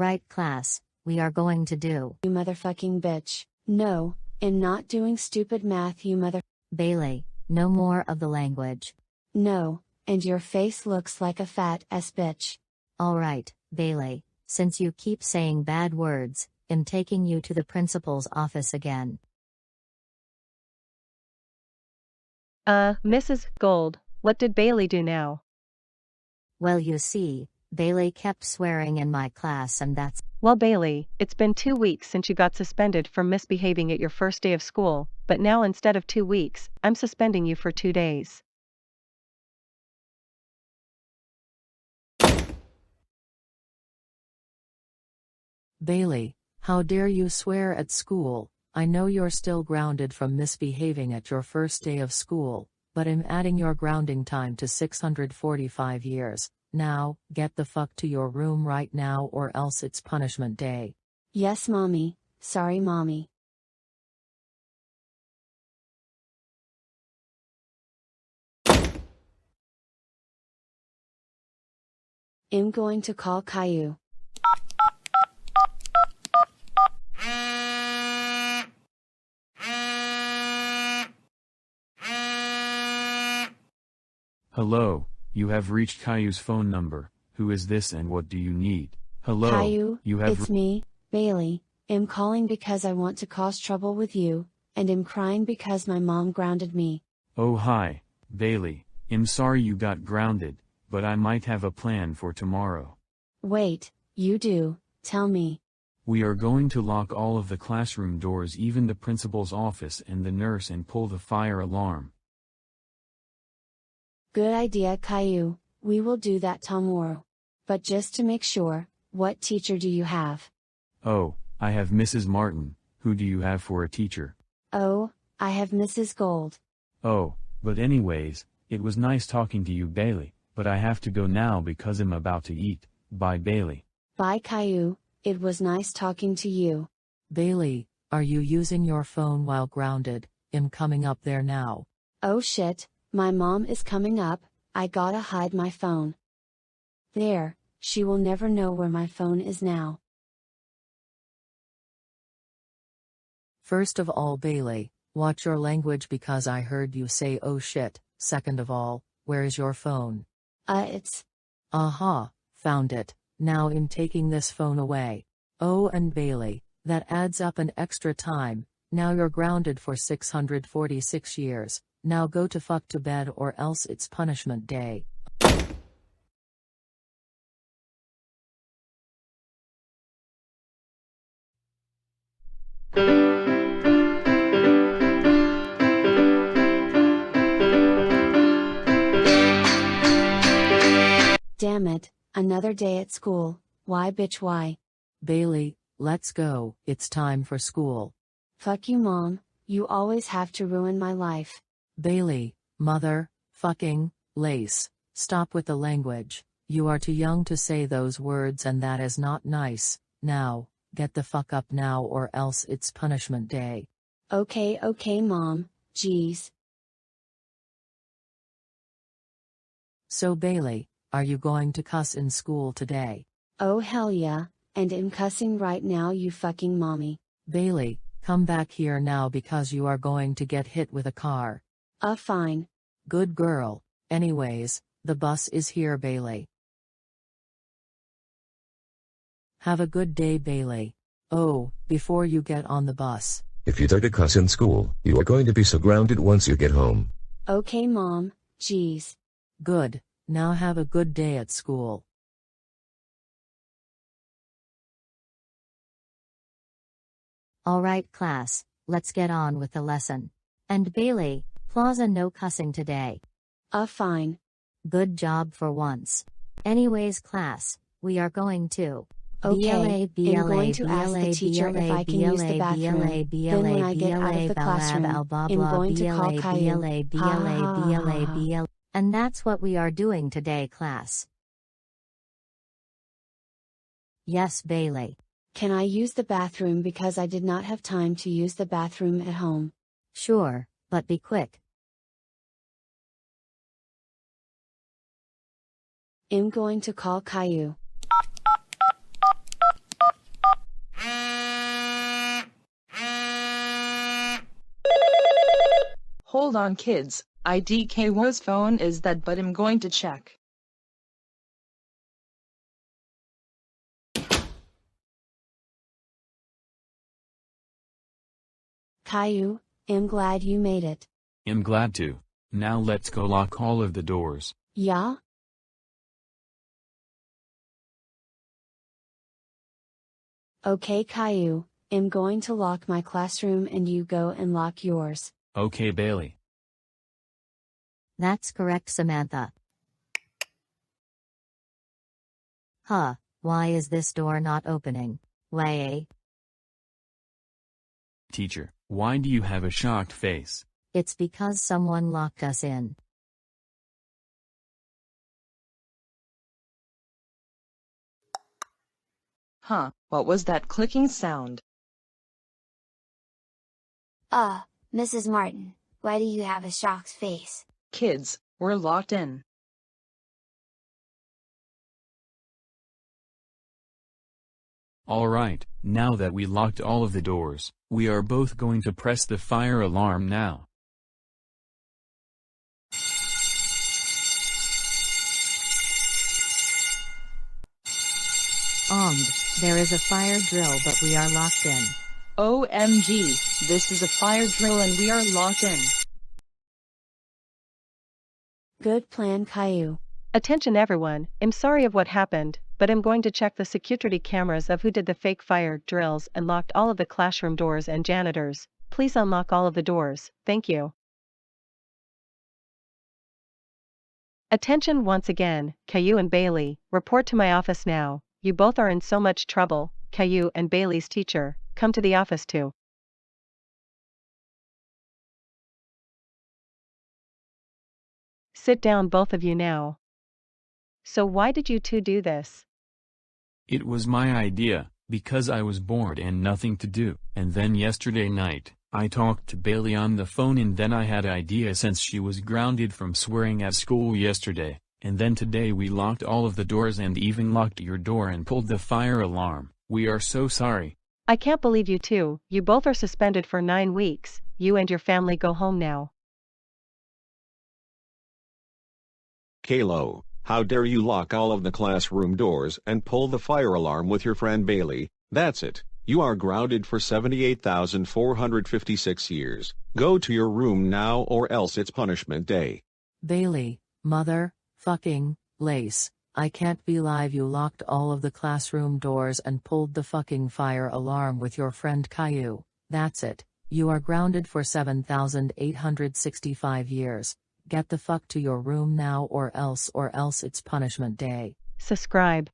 Alright class, we are going to do. You motherfucking bitch. No, I'm not doing stupid math, you mother. Bailey, no more of the language. No, and your face looks like a fat ass bitch. Alright, Bailey, since you keep saying bad words, I'm taking you to the principal's office again. Mrs. Gold, what did Bailey do now? Well, you see, Bailey kept swearing in my class and that's. Well, Bailey, it's been 2 weeks since you got suspended for misbehaving at your first day of school, but now instead of 2 weeks, I'm suspending you for 2 days. Bailey, how dare you swear at school? I know you're still grounded from misbehaving at your first day of school, but I'm adding your grounding time to 645 years. Now, get the fuck to your room right now or else it's punishment day. Yes, mommy. Sorry, mommy. I'm going to call Caillou. Hello, you have reached Caillou's phone number. Who is this and what do you need? Hello, Caillou, you have. it's me, Bailey. I'm calling because I want to cause trouble with you, and I'm crying because my mom grounded me. Oh hi, Bailey. I'm sorry you got grounded, but I might have a plan for tomorrow. Wait, you do, tell me. We are going to lock all of the classroom doors, even the principal's office and the nurse, and pull the fire alarm. Good idea, Caillou. We will do that tomorrow. But just to make sure, what teacher do you have? Oh, I have Mrs. Martin. Who do you have for a teacher? Oh, I have Mrs. Gold. Oh, but anyways, it was nice talking to you, Bailey, but I have to go now because I'm about to eat. Bye, Bailey. Bye, Caillou. It was nice talking to you. Bailey, are you using your phone while grounded? I'm coming up there now. Oh shit, my mom is coming up. I gotta hide my phone. There, she will never know where my phone is now. First of all, Bailey, watch your language because I heard you say oh shit. Second of all, where is your phone? It's. Aha, found it. Now I'm taking this phone away. Oh, and Bailey, that adds up an extra time. Now you're grounded for 646 years. Now go to fuck to bed or else it's punishment day. Damn it, another day at school. Why bitch why? Bailey, let's go. It's time for school. Fuck you, mom. You always have to ruin my life. Bailey, mother, fucking, lace. Stop with the language. You are too young to say those words and that is not nice. Now, get the fuck up now or else it's punishment day. Okay, mom. Jeez. So Bailey, are you going to cuss in school today? Oh hell yeah, and I'm cussing right now, you fucking mommy. Bailey, come back here now because you are going to get hit with a car. Fine. Good girl. Anyways, the bus is here, Bailey. Have a good day, Bailey. Oh, before you get on the bus. If you dare to cuss in school, you are going to be so grounded once you get home. Okay, mom. Jeez. Good. Now have a good day at school. Alright class, let's get on with the lesson. And Bailey, Plaza no cussing today. Fine. Good job for once. Anyways class, we are going to. Okay, I'm going to ask the teacher if I can use the bathroom. Then when I get out of the classroom, I'm going to call Caillou. And that's what we are doing today, class. Yes, Bailey. Can I use the bathroom because I did not have time to use the bathroom at home? Sure, but be quick. I'm going to call Caillou. Hold on kids, IDK's phone is that, but I'm going to check. Caillou, I'm glad you made it. I'm glad to. Now let's go lock all of the doors. Yeah? Okay Caillou, I'm going to lock my classroom and you go and lock yours. Okay Bailey. That's correct, Samantha. Huh, why is this door not opening? Way. Teacher, why do you have a shocked face? It's because someone locked us in. Huh, what was that clicking sound? Mrs. Martin, why do you have a shocked face? Kids, we're locked in. Alright, now that we locked all of the doors, we are both going to press the fire alarm now. There is a fire drill, but we are locked in. OMG, this is a fire drill and we are locked in. Good plan Caillou. Attention everyone, I'm sorry of what happened, but I'm going to check the security cameras of who did the fake fire drills and locked all of the classroom doors and janitors. Please unlock all of the doors, thank you. Attention once again, Caillou and Bailey, report to my office now. You both are in so much trouble. Caillou and Bailey's teacher, come to the office too. Sit down both of you now. So why did you two do this? It was my idea, because I was bored and nothing to do, and then yesterday night, I talked to Bailey on the phone and then I had an idea since she was grounded from swearing at school yesterday, and then today we locked all of the doors and even locked your door and pulled the fire alarm. We are so sorry. I can't believe you two, you both are suspended for 9 weeks, you and your family go home now. Caillou, how dare you lock all of the classroom doors and pull the fire alarm with your friend Bailey? That's it. You are grounded for 78,456 years. Go to your room now or else it's punishment day. Bailey, mother, fucking, lace, I can't believe you locked all of the classroom doors and pulled the fucking fire alarm with your friend Caillou. That's it. You are grounded for 7,865 years. Get the fuck to your room now or else it's punishment day. Subscribe.